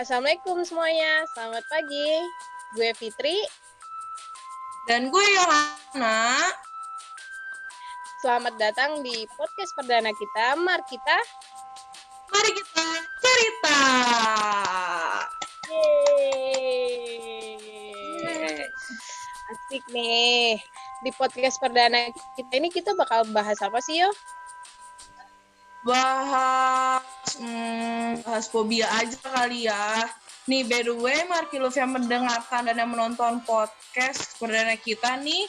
Assalamualaikum semuanya, selamat pagi. Gue Fitri. Dan gue Yohana. Selamat datang di podcast perdana kita, Mari kita cerita. Yeay. Asik nih. Di podcast perdana kita ini kita bakal bahas apa sih, Yo? Bahas fobia aja kali ya. Nih, by the way, Markiluf yang mendengarkan dan yang menonton podcast perdana kita nih,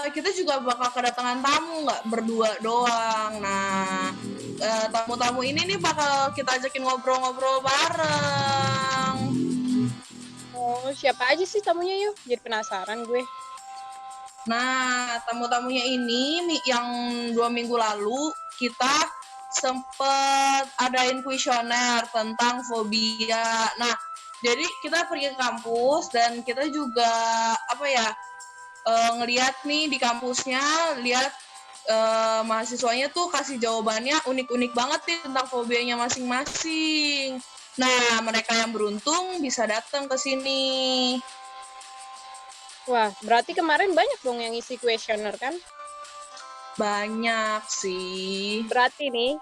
kita juga bakal kedatangan tamu, nggak berdua doang. Nah, tamu-tamu ini nih bakal kita ajakin ngobrol-ngobrol bareng. Oh, siapa aja sih tamunya, Yo? Jadi penasaran gue. Nah, tamu-tamunya ini yang 2 minggu lalu kita sempet adain kuesioner tentang fobia. Nah, jadi kita pergi ke kampus dan kita juga ngeliat nih di kampusnya, lihat mahasiswanya tuh kasih jawabannya unik-unik banget nih tentang fobianya masing-masing. Nah, mereka yang beruntung bisa datang ke sini. Wah, berarti kemarin banyak dong yang isi kuesioner kan? Banyak sih. Berarti nih,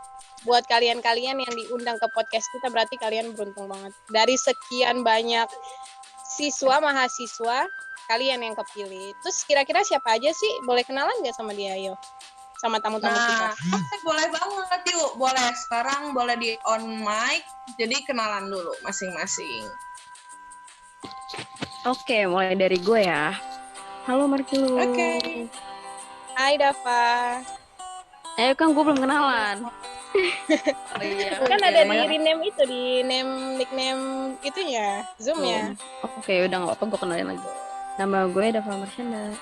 buat kalian-kalian yang diundang ke podcast kita, berarti kalian beruntung banget. Dari sekian banyak mahasiswa, kalian yang kepilih. Terus kira-kira siapa aja sih? Boleh kenalan nggak sama dia, Yo? Sama tamu-tamu kita? Boleh banget, yuk. Boleh. Sekarang boleh di on mic, jadi kenalan dulu masing-masing. Oke, mulai dari gue ya. Halo Markilu. Oke. Hai Dava. Kan gue belum kenalan. Oh, iya. Kan ada di rename itu, di nickname itunya, Zoom ya. Oke, udah nggak apa-apa, gue kenalin lagi. Nama gue Dava Marsyanda.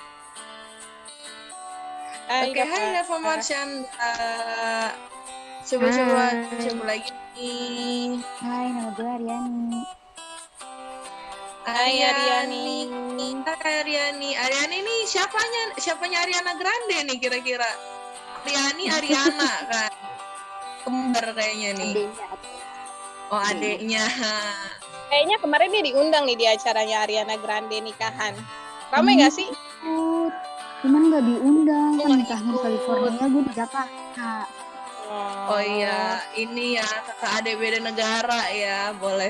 Hai Dava Marsyanda. Coba lagi nih. Hai, nama gue Aryani. Aryani nih siapanya Ariana Grande nih kira-kira? Ariana kan? Kembar kayaknya nih. Adeknya. Kayaknya kemarin dia diundang nih di acaranya Ariana Grande nikahan. Ramai nggak sih? Cuman nggak diundang, kan nikahnya di California, gue di Jakarta. Oh iya, ini ya kakak adik beda negara ya, boleh.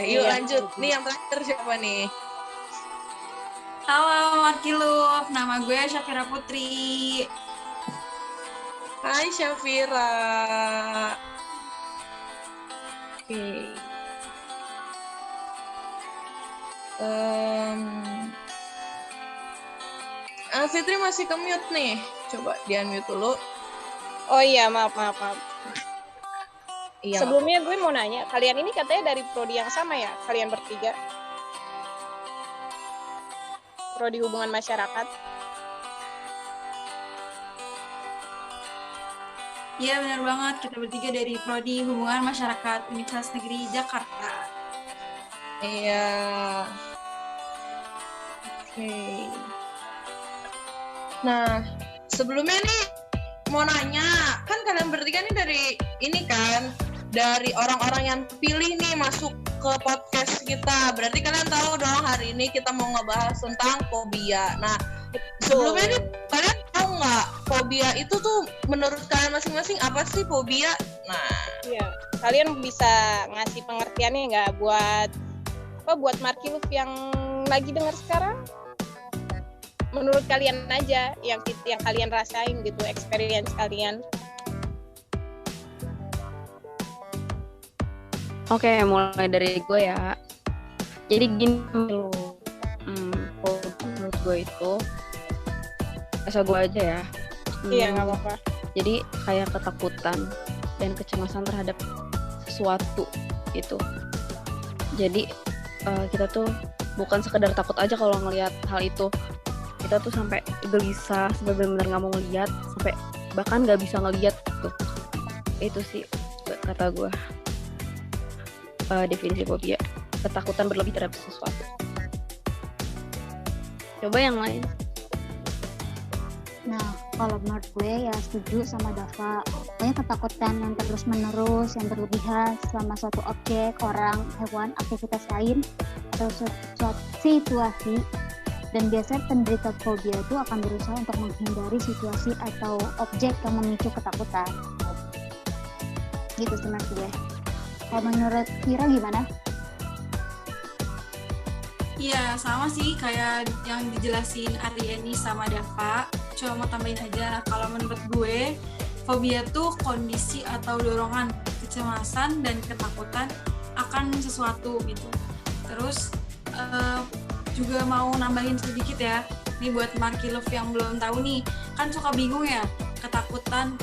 Yuk lanjut, nih yang terakhir siapa nih? Halo Markiluf, nama gue Syafira Putri. Hai Syafira. Oke. Fitri masih ke-mute nih, coba di-unmute dulu. Oh iya, maaf. Iya, sebelumnya gue mau nanya, kalian ini katanya dari prodi yang sama ya, kalian bertiga? Prodi Hubungan Masyarakat. Iya benar banget, kita bertiga dari Prodi Hubungan Masyarakat Universitas Negeri Jakarta. Iya. Oke. Nah, sebelumnya nih mau nanya, kan kalian bertiga nih dari orang-orang yang pilih nih masuk ke podcast kita. Berarti kalian tahu dong hari ini kita mau ngebahas tentang fobia. Nah, sebelumnya nih kalian tahu nggak fobia itu tuh menurut kalian masing-masing apa sih fobia? Nah, iya, kalian bisa ngasih pengertiannya nggak buat Markiluf yang lagi dengar sekarang? Menurut kalian aja yang kalian rasain gitu, experience kalian. Oke, mulai dari gue ya. Jadi gini loh, menurut gue itu, asal gue aja ya. Iya, nggak apa-apa. Jadi kayak ketakutan dan kecemasan terhadap sesuatu gitu. Jadi kita tuh bukan sekedar takut aja kalau ngelihat hal itu. Kita tuh sampai gelisah, sampai benar-benar nggak mau ngeliat, sampai bahkan nggak bisa ngeliat tuh. Itu sih kata gue definisi fobia, ketakutan berlebih terhadap sesuatu. Coba yang lain. Nah, kalau menurut gue ya setuju sama Dava. Pokoknya ketakutan yang terus-menerus, yang berlebihan selama suatu objek, orang, hewan, aktivitas lain, atau suatu situasi. Dan biasanya penderita fobia itu akan berusaha untuk menghindari situasi atau objek yang memicu ketakutan. Gitu sih menurut gue. Kalau menurut Kira gimana? Iya, sama sih kayak yang dijelasin Ariani sama Dava. Cuma mau tambahin aja, kalau menurut gue, fobia tuh kondisi atau dorongan, kecemasan dan ketakutan akan sesuatu gitu. Terus juga mau nambahin sedikit ya, nih buat Marky Love yang belum tahu nih, kan suka bingung ya, ketakutan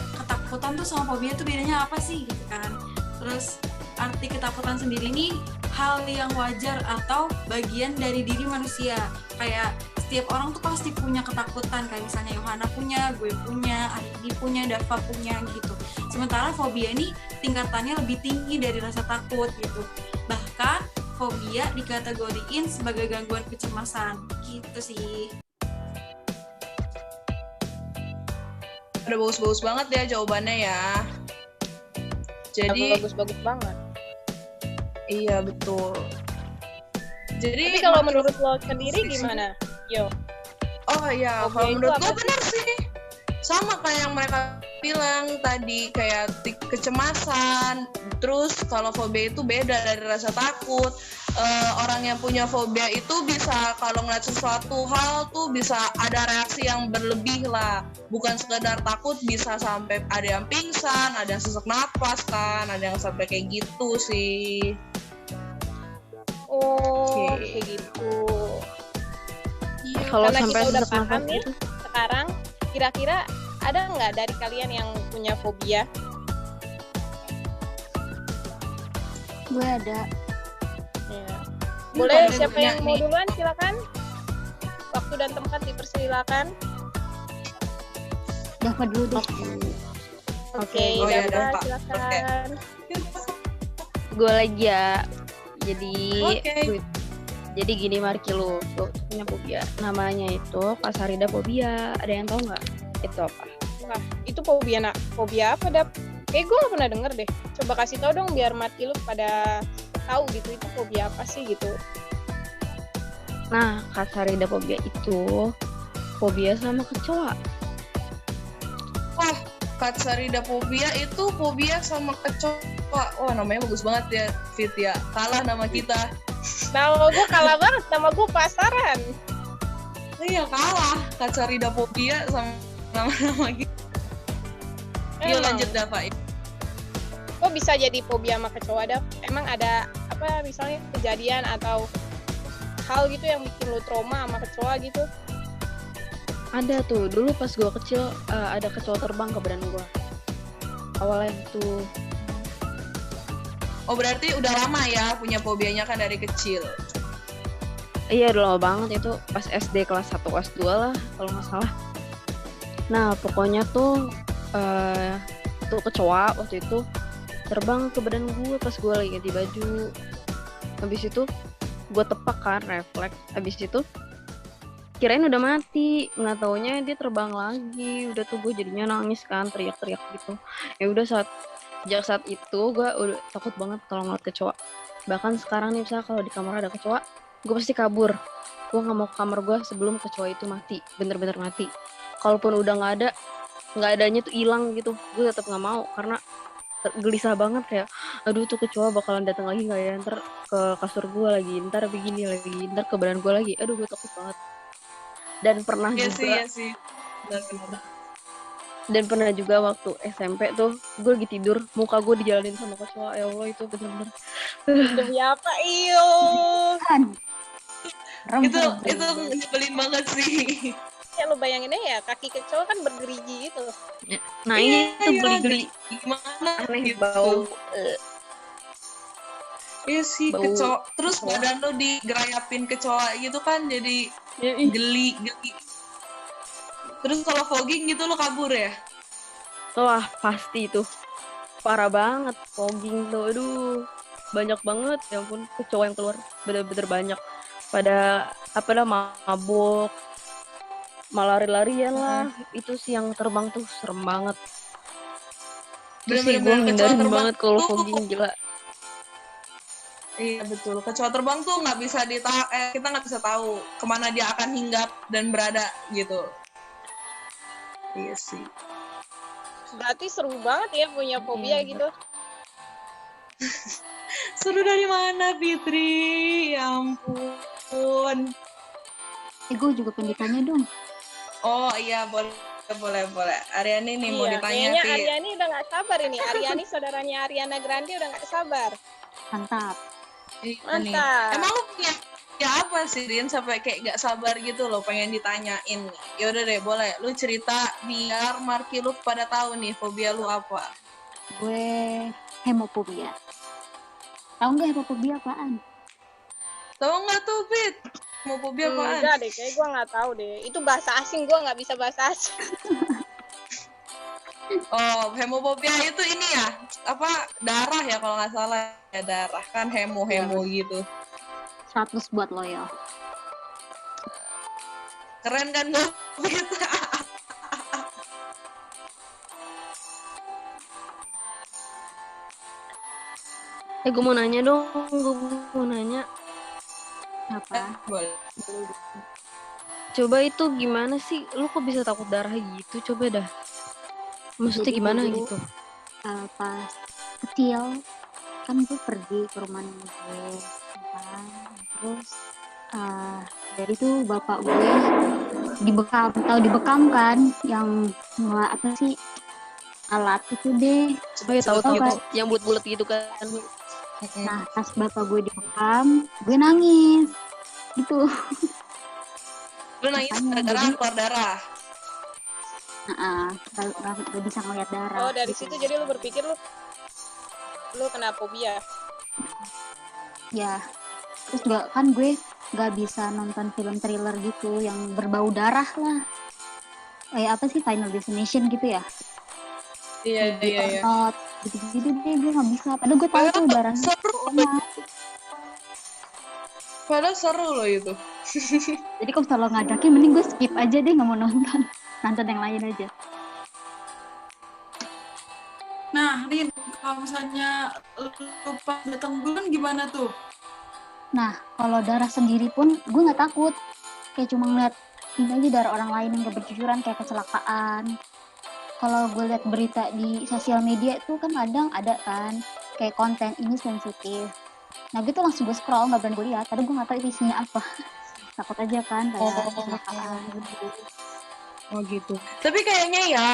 tuh sama fobia tuh bedanya apa sih gitu kan. Terus arti ketakutan sendiri nih hal yang wajar atau bagian dari diri manusia. Kayak setiap orang tuh pasti punya ketakutan, kayak misalnya Yohana punya, gue punya, Aridi punya, Dava punya gitu. Sementara fobia ini tingkatannya lebih tinggi dari rasa takut gitu. Bahkan fobia dikategoriin sebagai gangguan kecemasan gitu sih. Udah bagus-bagus banget ya jawabannya ya. Jadi bagus-bagus banget. iya betul. Jadi Tapi kalau menurut lo sendiri gimana? Yo. Oh iya, Fobia kalau itu menurut apa gue sih? benar sih. Sama kayak yang mereka bilang tadi, kayak kecemasan. Terus kalau fobia itu beda dari rasa takut. Orang yang punya fobia itu bisa kalau ngeliat sesuatu hal tuh bisa ada reaksi yang berlebih lah. Bukan sekedar takut, bisa sampai ada yang pingsan, ada yang sesak napas kan, ada yang sampai kayak gitu sih. Oh, Oke. kayak gitu. Iya. Kalau Karena sampai kita udah sesak paham nafas nih, gitu. sekarang kira-kira ada nggak dari kalian yang punya fobia? Gue ada. Ya. Boleh Ada siapa banyak yang mau nih. duluan silakan. Waktu dan tempat dipersilakan. Dava dulu deh. Oke, Oh ya, Dava, Dava. silakan. Gue lagi ya. Jadi Oke. jadi gini Marky lu punya fobia. Namanya itu kasaridaphobia. Ada yang tahu nggak? Itu apa? Wah, itu fobia fobia apa, Dap? Kayak gue gak pernah denger deh. Coba kasih tau dong biar Marky lu pada tahu gitu itu fobia apa sih gitu. Nah, kasaridaphobia itu fobia sama kecoa. Wah, katsaridaphobia itu fobia sama kecoa. Wah, namanya bagus banget ya, Fit ya. Kalah nama kita. Nama gue kalah banget, nama gue pasaran. Iya, kalah. Katsaridaphobia sama nama-nama kita. Yuk Emang. lanjut Dava. Kok bisa jadi fobia sama kecoa, Dap? Emang ada apa misalnya kejadian atau hal gitu yang bikin lu trauma sama kecoa gitu? Ada tuh, dulu pas gue kecil ada kecoa terbang ke badan gue. Awalnya tuh, Oh, berarti udah lama ya punya fobianya kan dari kecil. iya udah lama banget itu pas SD kelas 1 kelas 2 lah kalau nggak salah. Nah pokoknya tuh tuh kecoa waktu itu terbang ke badan gue pas gue lagi ganti baju. Habis itu gue tepak kan refleks. Habis itu kirain udah mati, nggak taunya dia terbang lagi. Udah tuh gue jadinya nangis kan, teriak-teriak gitu. Ya udah sejak saat itu gue udah takut banget kalau ngeliat kecoa. Bahkan sekarang nih misalnya kalau di kamar ada kecoa, gue pasti kabur. Gue nggak mau ke kamar gue sebelum kecoa itu mati, bener-bener mati. Kalaupun udah nggak adanya tuh hilang gitu, gue tetap nggak mau karena gelisah banget kayak, aduh tuh kecoa bakalan datang lagi nggak ya, ntar ke kasur gue lagi, ntar begini lagi, ntar ke badan gue lagi, aduh gue takut banget. Dan pernah Iya juga sih, iya sih. Benar-benar. dan pernah juga waktu SMP tuh gue lagi tidur, muka gue dijalanin sama kecoa. Ya Allah itu bener-bener Demi apa? Iyo. Kan. Itu nyebelin banget sih. Ya lu bayangin aja ya, kaki kecoa kan bergerigi gitu. nah ini tuh geli-geli Gimana aneh gitu. bau Iya sih, Bau kecoa. Terus kecoa. badan lo digerayapin kecoa gitu kan jadi geli. Terus kalau fogging gitu lo kabur ya? wah pasti itu parah banget fogging tuh, aduh banyak banget ya ampun kecoa yang keluar, bener-bener banyak pada apa lah mabuk. malah lari-larian lah. Itu sih yang terbang tuh serem banget. Itu sih gue Bener-bener kecoa hindarin terbang banget kalau tuh. fogging, gila. Iya betul, kecoa terbang tuh nggak bisa kita nggak bisa tahu kemana dia akan hinggap dan berada gitu. Iya sih. Berarti seru banget ya punya fobia Iya. gitu. Seru dari mana Fitri? Ya ampun. Gue juga pengen ditanya dong. Oh iya boleh. Aryani nih mau Iya, ditanya kayaknya Fit. Aryani udah nggak sabar ini. Aryani saudaranya Ariana Grande udah nggak sabar. Mantap. Iya nih. Mantap. Emang lu punya ya apa sih Rin sampai kayak gak sabar gitu loh pengen ditanyain nih. Yaudah deh boleh lu cerita biar Marky lu pada tahu nih fobia lu apa. Gue hemofobia. Tahu nggak hemofobia apaan? Tahu nggak tuh Fit? Mau fobia apaan? Enggak deh, kayak gue nggak tahu deh. Itu bahasa asing, gue nggak bisa bahasa asing. Oh, hemofobia itu ini ya, apa darah ya kalau nggak salah ya darah kan hemo gitu. 100 buat lo ya. Keren kan lu? Gue mau nanya dong, gue mau nanya. Apa? Boleh. Coba itu gimana sih? Lu kok bisa takut darah gitu? Coba dah. Maksudnya Jadi gimana dulu, gitu? Pas kecil kan gue pergi ke rumah nenek gue, kan. Terus dari itu bapak gue dibekam kan, yang apa sih alat itu deh. Oh ya tahu Tahu kan? yang bulat-bulat gitu kan. Nah pas bapak gue dibekam, gue nangis gitu. Lu nangis Makanya gara-gara jadi- keluar darah. Gak bisa ngeliat darah. Oh, dari gitu. situ jadi lu berpikir lu kena fobia. Ya, terus juga kan gue gak bisa nonton film thriller gitu yang berbau darah lah. Kayak apa sih, Final Destination gitu ya? Iya. Not, gitu-gitu deh gue gak bisa. Padahal gue tahu tuh darahnya Seru. enak. Padahal seru loh itu. Jadi kalau selalu ngajakin, mending gue skip aja deh, gak mau nonton. Nonton yang lain aja. Nah, Rin, kalau misalnya lu pas datang bulan gimana tuh? Nah, kalau darah sendiri pun gue gak takut. Kayak cuma ngeliat ini aja darah orang lain yang gak bercucuran, kayak kecelakaan. Kalau gue liat berita di sosial media itu kan kadang ada kan kayak konten ini sensitif. Nah gitu langsung gue scroll, gak berani gue lihat. Padahal gue gak tahu itu isinya apa. Takut aja kan kayak kecelakaan gitu. Oh gitu. Tapi kayaknya ya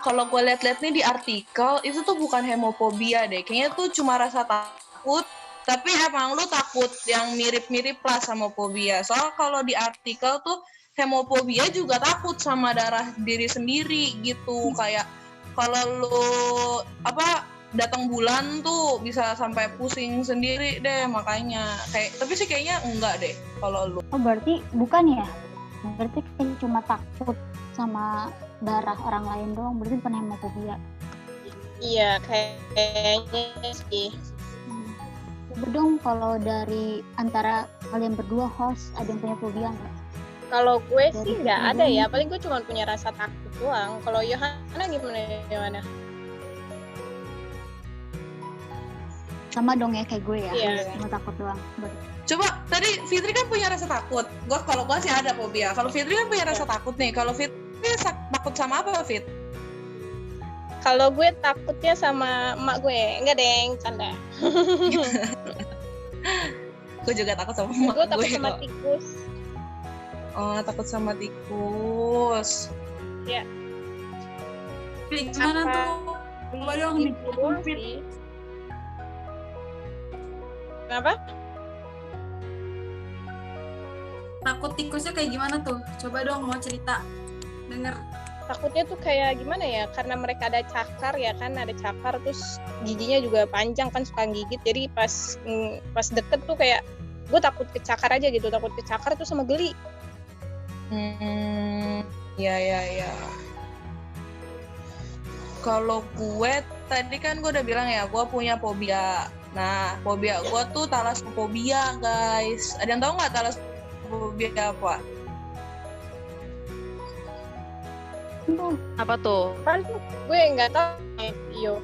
kalau gue lihat-lihat nih di artikel itu tuh bukan hemofobia deh. Kayaknya tuh cuma rasa takut. Tapi emang lu takut yang mirip-mirip lah sama fobia. Soal kalau di artikel tuh hemofobia juga takut sama darah diri sendiri gitu. Kayak kalau lu datang bulan tuh bisa sampai pusing sendiri deh makanya. Tapi sih kayaknya enggak deh kalau lu. Oh berarti bukan ya? Berarti kayak cuma takut sama darah orang lain doang. Berarti bukan hemofobia. Iya, kayaknya sih. Coba dong kalau dari antara kalian berdua host ada yang punya fobia nggak? Kalau gue Dari sih nggak ada kalian. ya, paling gue cuma punya rasa takut doang. Kalau Yohana gimana? Sama dong ya kayak gue ya, Iya. cuma takut doang. Coba tadi Fitri kan punya rasa takut. Kalau gua sih ada fobia. Kalau Fitri kan punya rasa takut nih. Kalau Fitri takut sama apa Fit? Kalau gue takutnya sama emak gue, enggak deng, canda. Gue juga takut sama emak Gue takut sama kok. tikus. Oh takut sama tikus. Rin, gimana Apa? tuh? Coba dong nih, Itu doang Fit. sih. Kenapa? Takut tikusnya kayak gimana tuh? Coba dong mau cerita. Denger. Takutnya tuh kayak gimana ya, karena mereka ada cakar ya kan, ada cakar terus giginya juga panjang kan, suka gigit. Jadi pas deket tuh kayak gue takut kecakar aja gitu, takut kecakar tuh sama geli. Ya. Kalau gue tadi kan gue udah bilang ya, gue punya fobia. Nah, fobia gue tuh talasofobia, guys. Ada yang tahu nggak talasofobia apa? tuh Apa tuh? Kan gue nggak tahu. Yo.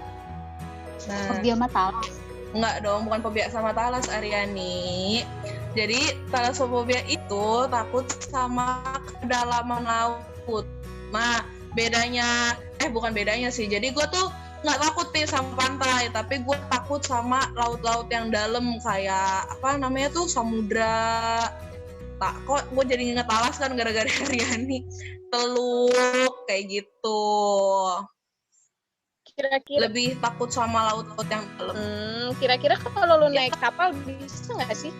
Nah, fobia sama talas. enggak dong, bukan fobia sama talas, Aryani. Jadi talasofobia itu takut sama kedalaman laut. Nah, bukan bedanya sih. Jadi gue tuh nggak takut nih sama pantai, tapi gue takut sama laut-laut yang dalam kayak apa namanya tuh samudra. Kok gue jadi inget talas kan gara-gara Aryani. Teluk kayak gitu. Kira-kira Lebih takut sama laut-laut yang dalam. kira-kira kalau lu naik kapal bisa nggak sih?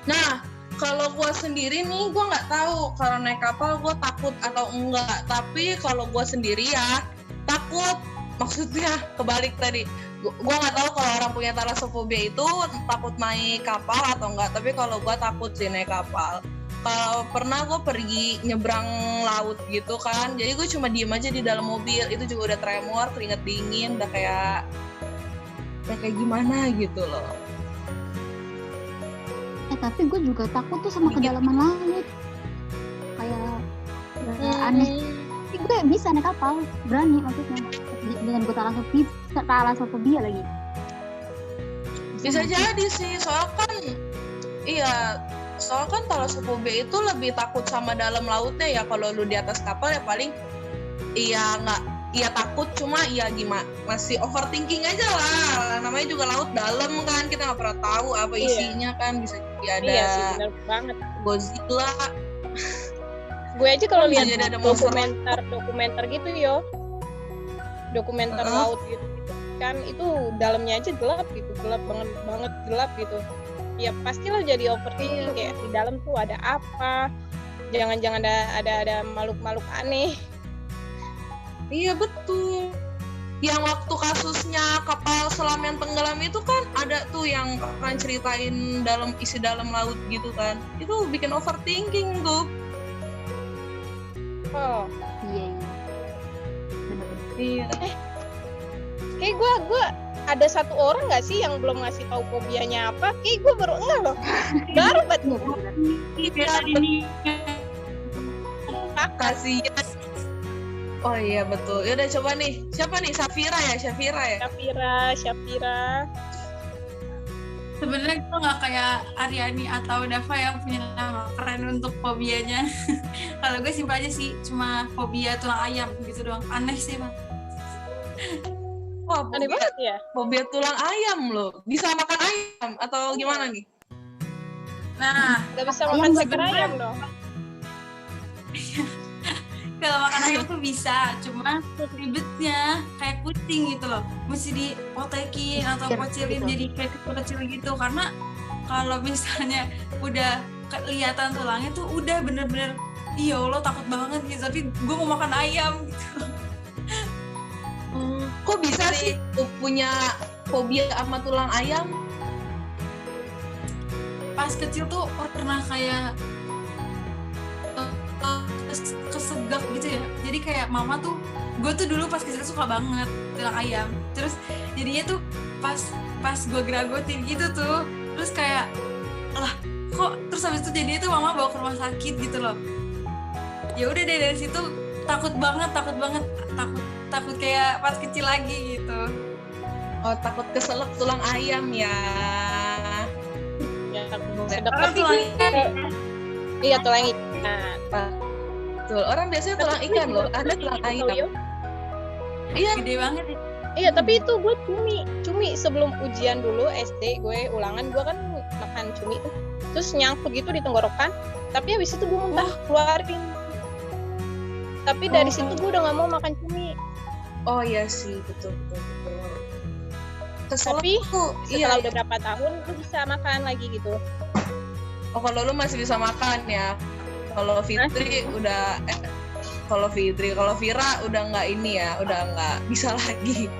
Nah, kalau gue sendiri nih, gue nggak tahu kalau naik kapal gue takut atau enggak. Tapi kalau gue sendiri ya takut. Maksudnya kebalik tadi. Gue nggak tahu kalau orang punya talasofobia itu takut naik kapal atau enggak. Tapi kalau gue takut sih naik kapal. Kalau pernah gue pergi nyebrang laut gitu kan, jadi gue cuma diem aja di dalam mobil. Itu juga udah tremor, keringet dingin, udah kayak gimana gitu loh. Tapi gue juga takut tuh sama kedalaman laut. Kayak aneh. Tapi gue bisa naik kapal, berani maksudnya. Dengan gue talasofobia lagi. Bisa jadi sih, soalnya kan talasofobia itu lebih takut sama dalam lautnya ya. Kalau lu di atas kapal ya paling takut, cuma gimana, masih overthinking aja lah. Namanya juga laut dalam kan, kita nggak pernah tahu apa isinya kan. Bisa jadi ada Iya sih, benar banget. Godzilla. Gue aja kalau lihat Jadi ada monster. dokumenter gitu yo, dokumenter laut gitu kan, itu dalamnya aja gelap gitu, gelap banget gelap gitu. Ya pastilah jadi overthinking, kayak di dalam tuh ada apa, jangan-jangan ada makhluk-makhluk aneh. Iya betul. Yang waktu kasusnya kapal selam yang tenggelam itu kan ada tuh yang pernah ceritain isi dalam laut gitu kan. Itu bikin overthinking tuh. Oh, Iya. Bener-bener. Iya. kayak gue ada satu orang nggak sih yang belum ngasih tahu fobianya apa? Kayak gue baru enggak loh. Baru Iya bener-bener. Kasihan. Oh iya betul. Yaudah coba nih. Siapa nih? Syafira ya? Syafira. Sebenarnya gue nggak kayak Aryani atau Dava yang punya nama keren untuk fobianya. Kalau gue simpel aja sih, cuma fobia tulang ayam gitu doang. Aneh sih bang. Wah, Aneh banget ya. fobia tulang ayam loh. Bisa makan ayam atau gimana nih? Nah, Gak bisa Ayam makan nggak ceker ayam dong. kalau makan ayam tuh bisa, cuma ribetnya kayak kucing gitu loh. Mesti dipotekin atau kecilin Gitu. jadi kayak kecil gitu. Karena kalau misalnya udah kelihatan tulangnya tuh udah bener-bener, iya Allah takut banget gitu. Tapi gue mau makan ayam gitu. Kok bisa sih punya fobia sama tulang ayam? Pas kecil tuh pernah kayak kesegak gitu ya. Jadi kayak mama tuh, gue tuh dulu pas kecil suka banget tulang ayam. Terus jadinya tuh pas gue geragotin gitu tuh, terus kayak lah kok, terus habis itu jadinya tuh mama bawa ke rumah sakit gitu loh. Ya udah deh, dari situ takut banget takut kayak pas kecil lagi gitu. Oh, takut keselak tulang ayam ya. Ya, Karena sedekap tulang Iya, tulang ikan. Betul. Orang biasanya tulang ikan loh. Ada tulang ayam. Iya. gede banget ya. Iya, tapi itu gue cumi sebelum ujian dulu SD, gue ulangan, gue kan makan cumi tuh, terus nyangkut gitu di tenggorokan, tapi habis itu gue muntah keluarin. Tapi dari situ gue udah nggak mau makan cumi. Oh iya sih, betul. Keselak Tapi tuh. setelah udah berapa tahun lu bisa makan lagi gitu. Oh, kalau lu masih bisa makan ya. Kalau Fitri udah kalau Vira udah nggak ini ya, udah nggak bisa lagi.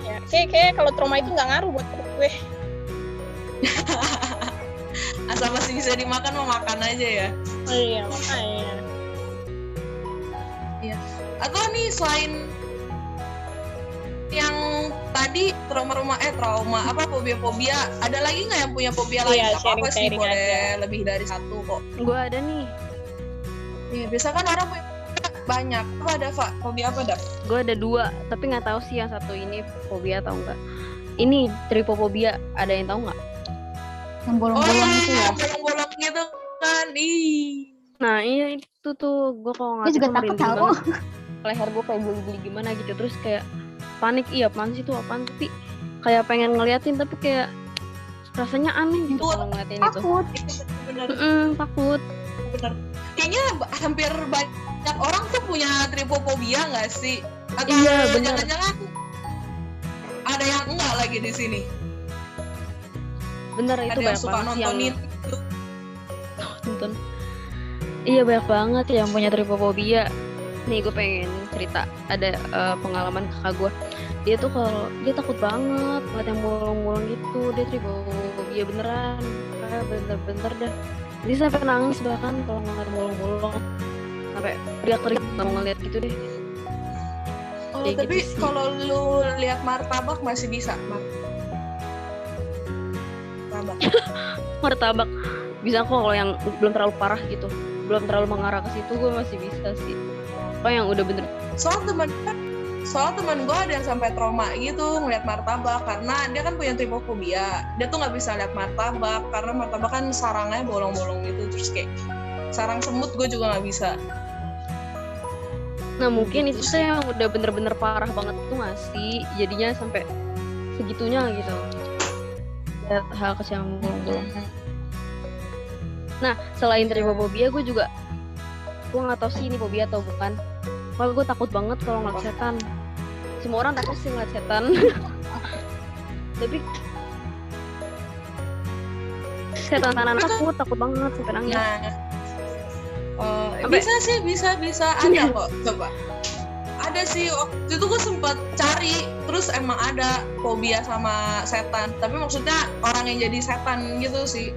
Ya, kayak kalau trauma itu nggak ngaruh buat perut gue. Asal masih bisa dimakan mau makan aja ya. Oh iya, makanya. Atau nih selain yang tadi trauma apa fobia ada lagi nggak yang punya fobia lain? Iya, Apa sih, sharing-sharing boleh aja. lebih dari satu kok. Gue ada nih. Iya, biasa kan orang punya banyak. Apa ada, Pak? Fobia apa, Daf? Gue ada 2, tapi nggak tahu sih yang satu ini fobia atau enggak. Ini tripofobia, ada yang tahu nggak? Yang bolong-bolong itu ya. Bolong-bolong gitu kan. Ih. Nah iya itu tuh, gue kalau Gue ngeliat juga itu takut merinding tahu. banget. Leher gue kayak geli-geli gimana gitu, terus kayak panik, iya apaan sih itu apaan, tapi kayak pengen ngeliatin tapi kayak rasanya aneh gitu kalau ngeliatin itu. Takut. Bener. Takut. Bener. Kayaknya hampir banyak orang tuh punya tripofobia nggak sih? Atau Iya, bener. jangan-jangan ada yang enggak lagi di sini? Bener itu Ada yang banyak suka banget sih yang nontonin itu. nonton. Iya banyak banget yang punya tripofobia. Nih gue pengen cerita, ada pengalaman kakak gue. Dia tuh kalau dia takut banget ngeliat yang bolong-bolong gitu, dia tripofobia beneran, bener-bener dah. Dia sampai nangis bahkan kalau ngeliat bolong-bolong, sampai teriak-teriak kalau ngeliat gitu deh. Oh, Kayak tapi gitu sih. kalau lu lihat martabak masih bisa, Martabak bisa kok kalau yang belum terlalu parah gitu, belum terlalu mengarah ke situ gue masih bisa sih. Kalau yang udah bener Soal teman gue ada yang sampai trauma gitu ngeliat martabak karena dia kan punya tripofobia. Dia tuh nggak bisa lihat martabak karena martabak kan sarangnya bolong-bolong gitu, terus kayak sarang semut gue juga nggak bisa. Nah mungkin Gitu itu sih. tuh yang udah bener-bener parah banget tuh nggak sih, jadinya sampai segitunya gitu lihat hal kecil yang bolong-bolong. Nah selain tripofobia gue juga, gue nggak tahu sih ini fobia atau bukan, kalau gue takut banget kalau ngeliat setan. Semua orang takut sih ngeliat setan. Tapi setan-setanan takut banget sampai nangis. Nah, Sampai- bisa ada kok, coba. Ada sih, waktu itu gue sempat cari, terus emang ada fobia sama setan, tapi maksudnya orang yang jadi setan gitu sih.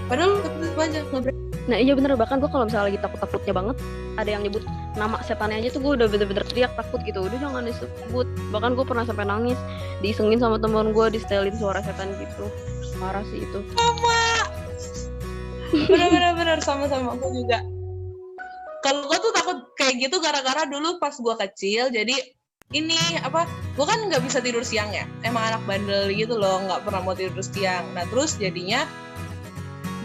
Padahal takut banyak nggak. Nah iya bener, bahkan gue kalau misalnya lagi takut-takutnya banget, ada yang nyebut nama setannya aja tuh gue udah bener-bener teriak takut gitu, udah jangan disebut. Bahkan gue pernah sampai nangis, diisengin sama temen gue, disetelin suara setan gitu. Marah sih itu. Bener-bener sama-sama aku juga. Kalau gue tuh takut kayak gitu gara-gara dulu pas gue kecil, jadi ini apa, gue kan nggak bisa tidur siang ya, emang anak bandel gitu loh, nggak pernah mau tidur siang. Nah terus jadinya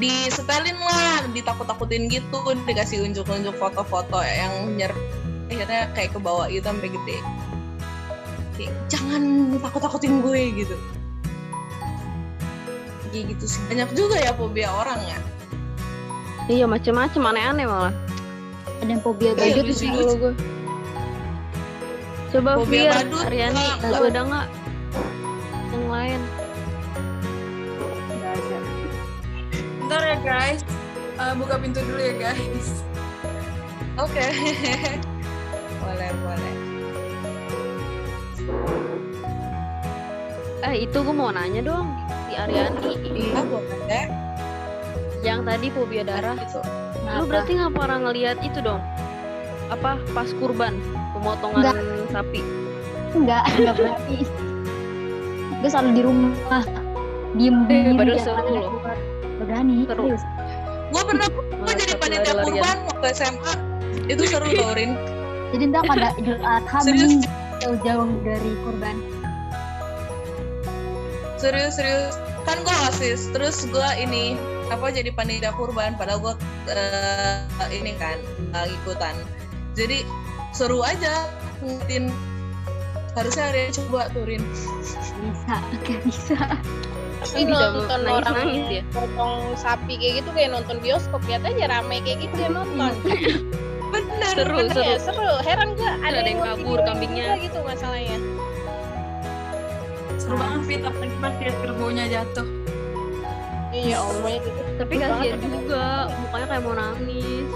disetelin lah, ditakut-takutin gitu, dikasih unjuk-unjuk foto-foto yang akhirnya kayak kebawa gitu sampai gede. Kayak, jangan takut-takutin gue gitu. Kayak gitu sih. Banyak juga ya fobia orang ya. Iya macem-macem, aneh-aneh malah. Ada yang fobia Iya, badut lucu. nih. Kalau gue coba Fobia Fir, badut, Aryani, enggak. lu ada nggak yang lain? Nggak ada. Bentar ya guys, buka pintu dulu ya guys. Oke. Boleh. Itu gue mau nanya dong, si Aryani Iya, boleh. yang tadi fobia darah. Gitu. Lu berarti nggak pernah ngelihat itu dong? Apa pas kurban, pemotongan sapi? Enggak berani. Gue selalu di rumah. Diem padahal jangan seru ada loh. keluar. Nggak berani. Seru. Serius. Gue pernah Malah jadi satu panitia lari-larian. kurban waktu SMA. Itu seru loh, Rin. Jadi ntar pada Idul Adha Serius? mending jauh-jauh dari kurban. Serius. Kan gue OSIS, terus gue ini jadi panitia kurban, padahal gue ini kan ikutan. Jadi seru aja ngeliatin. Harusnya ada yang coba turin. Bisa. Tapi Bisa nonton nangis-nangis orang ya? potong sapi kayak gitu kayak nonton bioskop, lihat aja rame kayak gitu ya nonton. Bener. Seru. Iya, seru. Heran gua Ada yang buat kabur videoin kambingnya. juga gitu masalahnya. Seru banget Fit, apalagi pas lihat kerbaunya jatuh. Iya, omongnya gitu. Tapi kasihan juga, mukanya kayak mau nangis.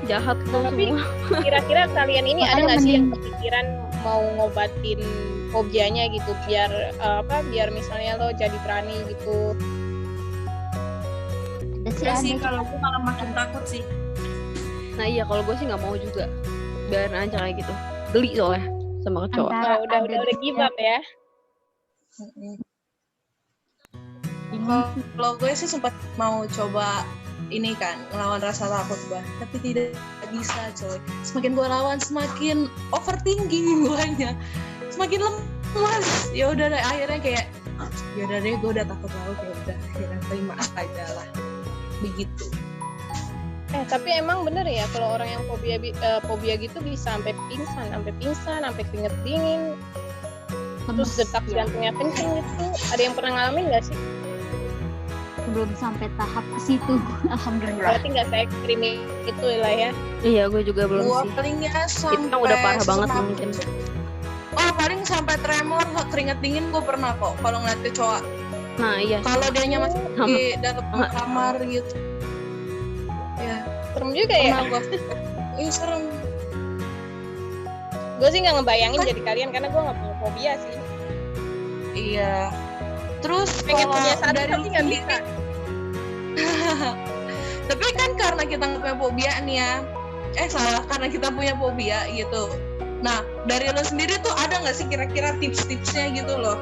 Jahat tuh Tapi- semua. Kira-kira kalian ini ada Makanya nggak sih yang mending- kepikiran mau ngobatin fobianya gitu biar biar misalnya lo jadi berani gitu. Ada sih Ya sih, ada. kalau gue malah makin takut sih. Nah iya, kalau gue sih nggak mau juga. Biarin aja kayak gitu. Geli soalnya sama kecoa. Antara Oh, udah ada give up ya. Kalau gue sih sempat mau coba ini kan ngelawan rasa takut gue, tapi tidak bisa coy. Semakin gue lawan semakin overthinking guanya, semakin lemas. Ya udah deh, akhirnya kayak ya udah deh, gue udah takut laut, ya udah akhirnya terima aja lah begitu. Tapi emang bener ya kalau orang yang fobia gitu bisa sampai pingsan, sampai keringet dingin, terus detak jantungnya kenceng itu. Ada yang pernah ngalamin nggak sih? Belum sampai tahap ke situ. Alhamdulillah. Berarti nggak se ekstrim itu lah ya. Iya, gue juga belum Gue sih. palingnya Itu sampai kan udah parah banget sesak. mungkin. Oh paling sampai tremor, keringet dingin gue pernah kok kalau ngeliat kecoa. Nah iya. Kalau dianya masih di dalam kamar gitu. Ya, Serem juga ya. pernah gue. Ini serem. Gue sih nggak ngebayangin jadi kalian karena gue nggak punya fobia sih. Iya. Terus Pengen kalau punya satu dari tapi lu nggak sendiri, bisa. tapi kan karena kita nggak punya fobia nih ya, salah, karena kita punya fobia gitu. Nah dari lo sendiri tuh ada nggak sih kira-kira tips-tipsnya gitu loh?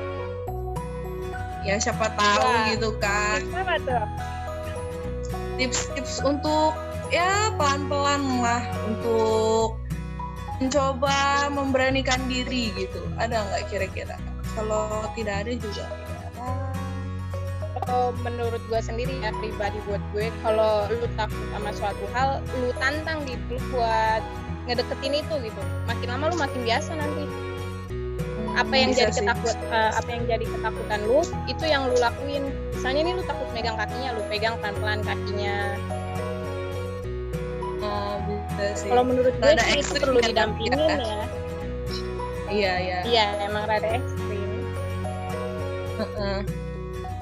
Ya siapa tahu Wah. gitu kan. Apa tuh? Tips-tips untuk ya pelan-pelan lah untuk mencoba memberanikan diri gitu. Ada nggak kira-kira? Kalau tidak ada juga. Kalau menurut gue sendiri ya, pribadi buat gue, kalau lu takut sama suatu hal, lu tantang diri lu buat ngedeketin itu gitu. Makin lama lu makin biasa nanti. Apa yang Bisa jadi sih. apa yang jadi ketakutan lu, itu yang lu lakuin. Misalnya nih lu takut megang kakinya, lu pegang pelan-pelan kakinya. Oh, bisa sih. Kalau menurut gue Rada sih itu ekstrim perlu kan, didampingin ya. ya. Iya. Iya, emang rada ekstrim. Heeh.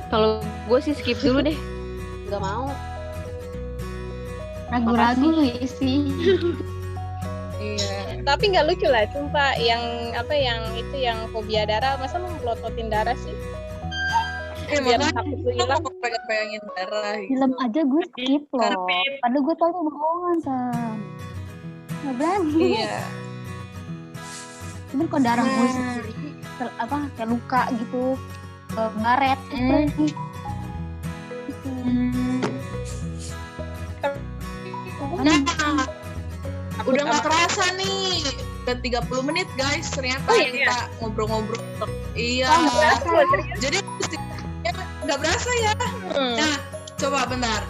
Kalau gue sih skip dulu deh. Gak mau. Ragu-ragu ya sih. Iya. Tapi nggak lucu lah, sumpah. Yang fobia darah, masa lu melototin darah sih? Biar Makanya takut lu aku hilang. mau pengen darah gitu. Film aja gue skip loh. Padahal gue tahu itu bohongan Sam. Nggak berani. Iya. Cuman kalau darah gue sendiri kayak luka gitu, ngaret gitu. Nah, udah nggak kerasa nih. Udah 30 menit guys, ternyata Oh, iya. kita ngobrol-ngobrol. Iya. Jadi nggak berasa ya. Nah, coba bentar.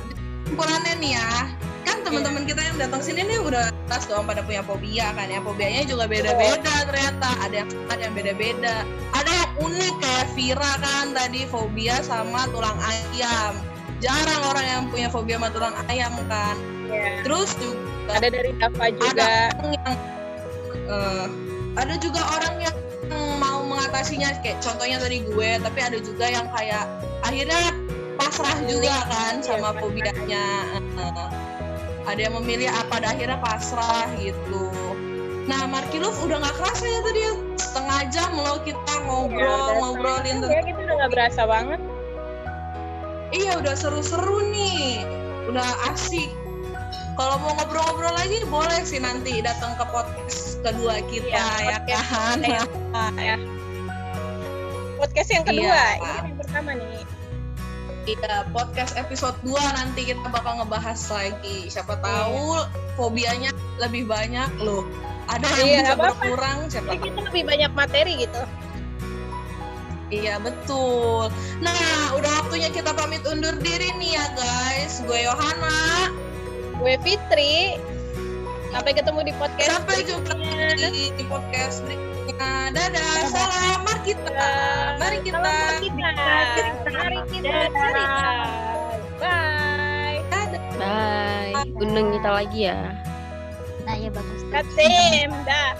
Kesimpulannya nih ya, kan teman-teman kita yang datang sini nih udah jelas dong pada punya fobia kan ya. Fobianya juga beda-beda ternyata. Ada yang beda-beda. Ada yang unik kayak Vira kan tadi fobia sama tulang ayam. Jarang orang yang punya fobia sama tulang ayam kan. Iya. Terus juga Ada dari Dava juga. ada juga orang yang mau mengatasinya kayak contohnya tadi gue, tapi ada juga yang kayak akhirnya pasrah juga kan sama pasrah. fobianya. Ada yang memilih pada akhirnya pasrah gitu. Nah, Markiluf udah nggak kerasa ya tadi ya, setengah jam loh kita ngobrolin Ya, kita udah nggak berasa banget. Iya, udah seru-seru nih, udah asik. Kalau mau ngobrol-ngobrol lagi boleh sih nanti datang ke podcast kedua kita ya podcast kan. ya. Podcast yang kedua, Iya. ini kan yang pertama nih. Iya, podcast episode 2 nanti kita bakal ngebahas lagi. Siapa tahu fobianya lebih banyak loh. Ada yang Iya, bisa nggak apa-apa. berkurang, siapa Jadi tahu. kita lebih banyak materi gitu. Iya, betul. Nah, udah waktunya kita pamit undur diri nih ya guys. Gue Yohana. Gue Fitri. Sampai ketemu di podcast. Sampai jumpa berikutnya. di podcast berikutnya. Dadah, salam kita. Mari kita. Salam kita. Mari kita cerita. Bye. Bye. Undang kita lagi ya. Nah ya bagus. Katem. Dah.